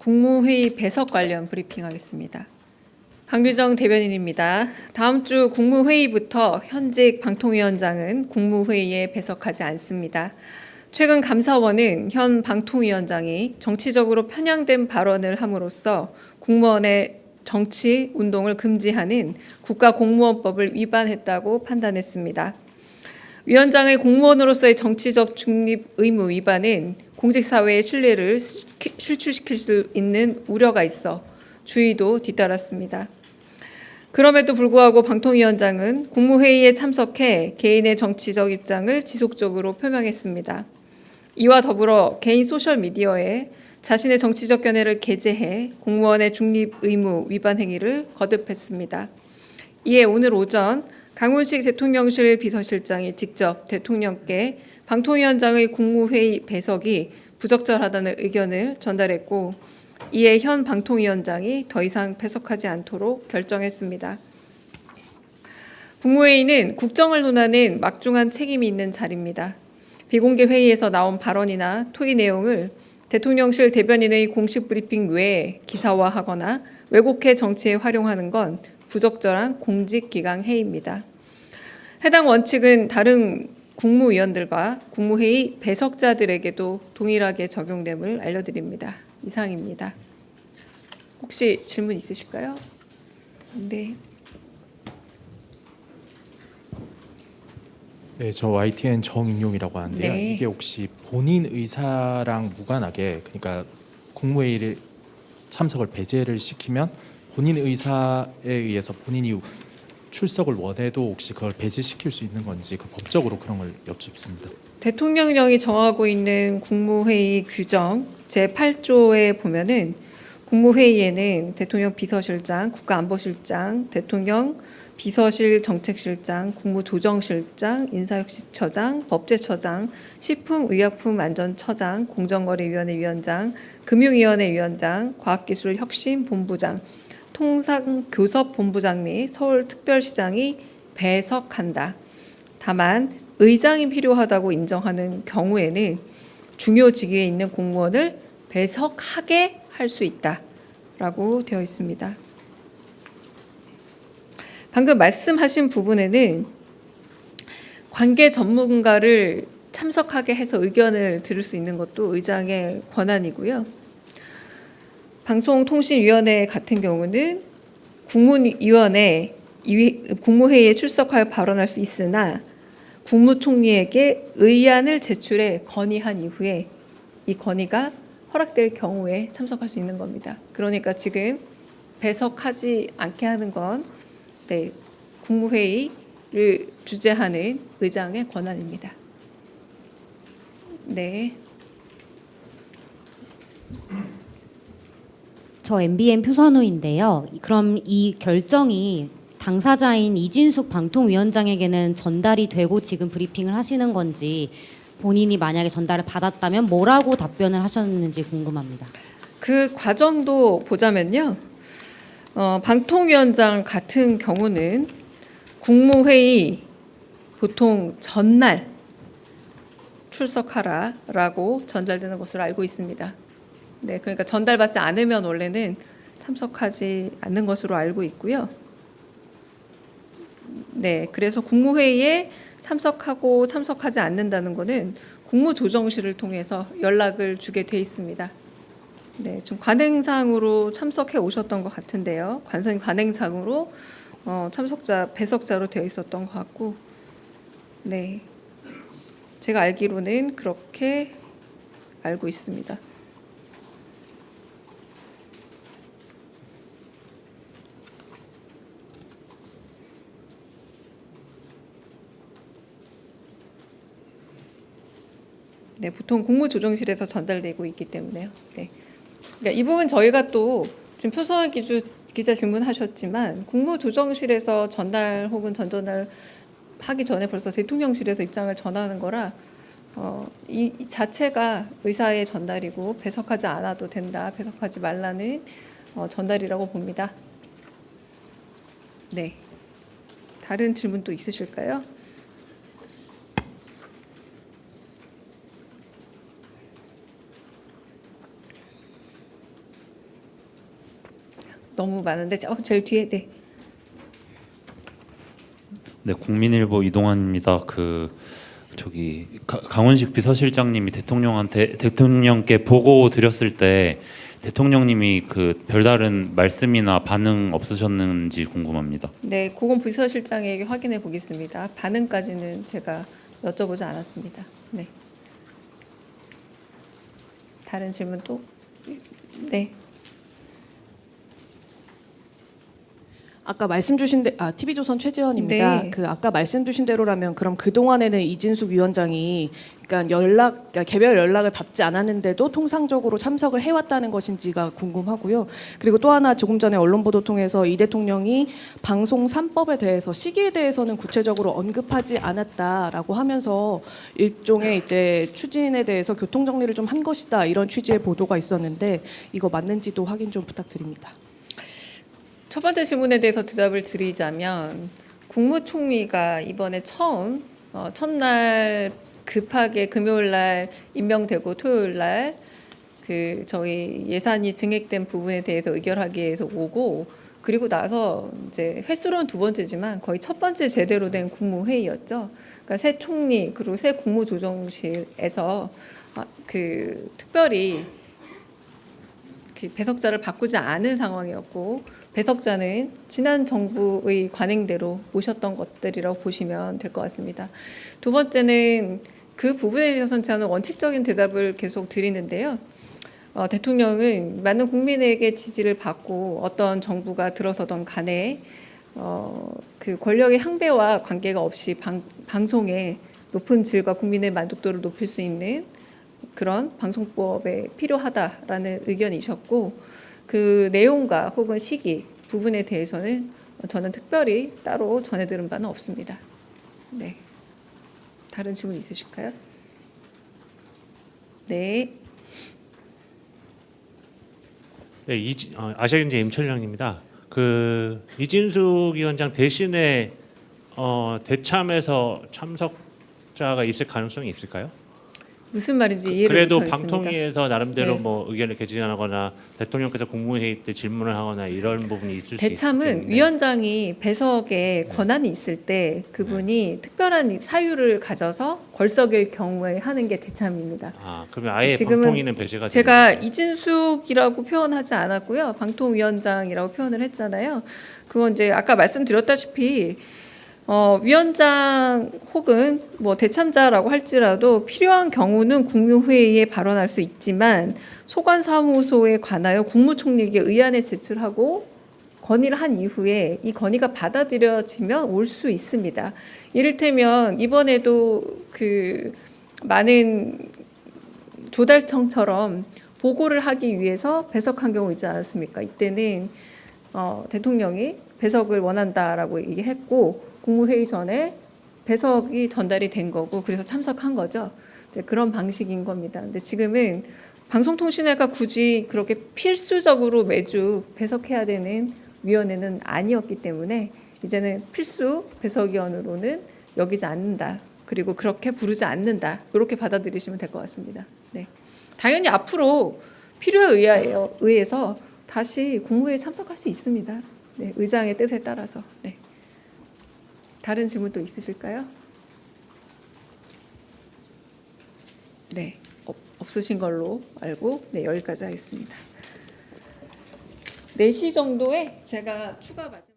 국무회의 배석 관련 브리핑하겠습니다. 강규정 대변인입니다. 다음 주 국무회의부터 현직 방통위원장은 국무회의에 배석하지 않습니다. 최근 감사원은 현 방통위원장이 정치적으로 편향된 발언을 함으로써 국무원의 정치 운동을 금지하는 국가공무원법을 위반했다고 판단했습니다. 위원장의 공무원으로서의 정치적 중립 의무 위반은 공직사회의 신뢰를 실추시킬 수 있는 우려가 있어 주의도 뒤따랐습니다. 그럼에도 불구하고 방통위원장은 국무회의에 참석해 개인의 정치적 입장을 지속적으로 표명했습니다. 이와 더불어 개인 소셜미디어에 자신의 정치적 견해를 게재해 공무원의 중립 의무 위반 행위를 거듭했습니다. 이에 오늘 오전 강훈식 대통령실 비서실장이 직접 대통령께 방통위원장의 국무회의 배석이 부적절하다는 의견을 전달했고, 이에 현 방통위원장이 더 이상 배석하지 않도록 결정했습니다. 국무회의는 국정을 논하는 막중한 책임이 있는 자리입니다. 비공개 회의에서 나온 발언이나 토의 내용을 대통령실 대변인의 공식 브리핑 외에 기사화하거나 왜곡해 정치에 활용하는 건 부적절한 공직기강 해이입니다. 해당 원칙은 다른 국무위원들과 국무회의 배석자들에게도 동일하게 적용됨을 알려드립니다. 이상입니다. 혹시 질문 있으실까요? 네. 네, 저 YTN 정인용이라고 하는데요. 네. 이게 혹시 본인 의사랑 무관하게, 그러니까 국무회의를 참석을 배제를 시키면 본인 의사에 의해서 본인이 출석을 원해도 혹시 그걸 배제시킬 수 있는 건지, 그 법적으로 그런 걸 여쭙습니다. 대통령령이 정하고 있는 국무회의 규정 제8조에 보면은 국무회의에는 대통령 비서실장, 국가안보실장, 대통령 비서실 정책실장, 국무조정실장, 인사혁신처장, 법제처장, 식품의약품안전처장, 공정거래위원회 위원장, 금융위원회 위원장, 과학기술혁신본부장, 통상교섭본부장 및 서울특별시장이 배석한다. 다만 의장이 필요하다고 인정하는 경우에는 중요 직위에 있는 공무원을 배석하게 할 수 있다라고 되어 있습니다. 방금 말씀하신 부분에는 관계 전문가를 참석하게 해서 의견을 들을 수 있는 것도 의장의 권한이고요. 방송통신위원회 같은 경우는 국무회의에 출석하여 발언할 수 있으나 국무총리에게 의안을 제출해 건의한 이후에 이 건의가 허락될 경우에 참석할 수 있는 겁니다. 그러니까 지금 배석하지 않게 하는 건 국무회의를 주재하는 의장의 권한입니다. 네. 저 MBN 표선우인데요. 그럼 이 결정이 당사자인 이진숙 방통위원장에게는 전달이 되고 지금 브리핑을 하시는 건지, 본인이 만약에 전달을 받았다면 뭐라고 답변을 하셨는지 궁금합니다. 그 과정도 보자면요. 방통위원장 같은 경우는 국무회의 보통 전날 출석하라라고 전달되는 것으로 알고 있습니다. 네, 그러니까 전달받지 않으면 원래는 참석하지 않는 것으로 알고 있고요. 네, 그래서 국무회의에 참석하고 참석하지 않는다는 것은 국무조정실을 통해서 연락을 주게 돼 있습니다. 네, 좀 관행상으로 참석해 오셨던 것 같은데요. 관행상으로 배석자로 되어 있었던 것 같고, 네, 제가 알기로는 그렇게 알고 있습니다. 네, 보통 국무조정실에서 전달되고 있기 때문에요. 네. 그러니까 이 부분 저희가 또 지금 표선 기자 질문하셨지만 국무조정실에서 전달 혹은 전전달 하기 전에 벌써 대통령실에서 입장을 전하는 거라 이 자체가 의사의 전달이고 배석하지 않아도 된다, 배석하지 말라는 전달이라고 봅니다. 네. 다른 질문 또 있으실까요? 너무 많은데 제일 뒤에 네. 네, 국민일보 이동환입니다. 강훈식 비서실장님이 대통령께 보고 드렸을 때 대통령님이 별다른 말씀이나 반응 없으셨는지 궁금합니다. 네, 그건 비서실장에게 확인해 보겠습니다. 반응까지는 제가 여쭤보지 않았습니다. 네. 다른 질문 또? 네. 아까 말씀 주신 TV조선 최지원입니다. 네. 아까 말씀 주신 대로라면 그럼 그 동안에는 이진숙 위원장이 그러니까 개별 연락을 받지 않았는데도 통상적으로 참석을 해왔다는 것인지가 궁금하고요. 그리고 또 하나 조금 전에 언론 보도 통해서 이 대통령이 방송 3법에 대해서 시기에 대해서는 구체적으로 언급하지 않았다라고 하면서 일종의 이제 추진에 대해서 교통 정리를 좀 한 것이다 이런 취지의 보도가 있었는데 이거 맞는지도 확인 좀 부탁드립니다. 첫 번째 질문에 대해서 대답을 드리자면 국무총리가 이번에 처음 첫날 급하게 금요일 날 임명되고 토요일 날 저희 예산이 증액된 부분에 대해서 의결하기 위해서 오고 그리고 나서 이제 횟수로는 두 번째지만 거의 첫 번째 제대로 된 국무회의였죠. 그러니까 새 총리 그리고 새 국무조정실에서 특별히 배석자를 바꾸지 않은 상황이었고 배석자는 지난 정부의 관행대로 모셨던 것들이라고 보시면 될 것 같습니다. 두 번째는 그 부분에 대해서는 저는 원칙적인 대답을 계속 드리는데요. 대통령은 많은 국민에게 지지를 받고 어떤 정부가 들어서던 간에 그 권력의 향배와 관계가 없이 방송의 높은 질과 국민의 만족도를 높일 수 있는 그런 방송법에 필요하다라는 의견이셨고 그 내용과 혹은 시기 부분에 대해서는 저는 특별히 따로 전해들은 바는 없습니다. 네. 다른 질문 있으실까요? 네. 네, 아시아경제 임철량입니다. 이진숙 위원장 대신에 대참에서 참석자가 있을 가능성이 있을까요? 무슨 말인지 이해를 그래도 못하겠습니다. 방통위에서 나름대로 네. 뭐 의견을 개진하거나 대통령께서 국무회의 때 질문을 하거나 이런 부분이 있을 수 있기 대참은 때문에 위원장이 배석에 권한이 있을 때 그분이 특별한 사유를 가져서 걸석일 경우에 하는 게 대참입니다. 그러면 아예 지금은 방통위는 배제가 제가 되는 거죠? 이진숙이라고 표현하지 않았고요. 방통위원장이라고 표현을 했잖아요. 그건 이제 아까 말씀드렸다시피 위원장 혹은 뭐 대참자라고 할지라도 필요한 경우는 국무회의에 발언할 수 있지만 소관사무소에 관하여 국무총리에게 의안을 제출하고 건의를 한 이후에 이 건의가 받아들여지면 올 수 있습니다. 이를테면 이번에도 많은 조달청처럼 보고를 하기 위해서 배석한 경우 있지 않았습니까? 이때는 대통령이 배석을 원한다라고 얘기했고 국무회의 전에 배석이 전달이 된 거고 그래서 참석한 거죠. 이제 그런 방식인 겁니다. 근데 지금은 방송통신회가 굳이 그렇게 필수적으로 매주 배석해야 되는 위원회는 아니었기 때문에 이제는 필수 배석위원으로는 여기지 않는다. 그리고 그렇게 부르지 않는다. 이렇게 받아들이시면 될 것 같습니다. 네. 당연히 앞으로 필요에 의해서 다시 국무회의에 참석할 수 있습니다. 네. 의장의 뜻에 따라서. 네. 다른 질문 또 있으실까요? 네, 없으신 걸로 알고 네, 여기까지 하겠습니다. 4시 정도에 제가 추가 마칠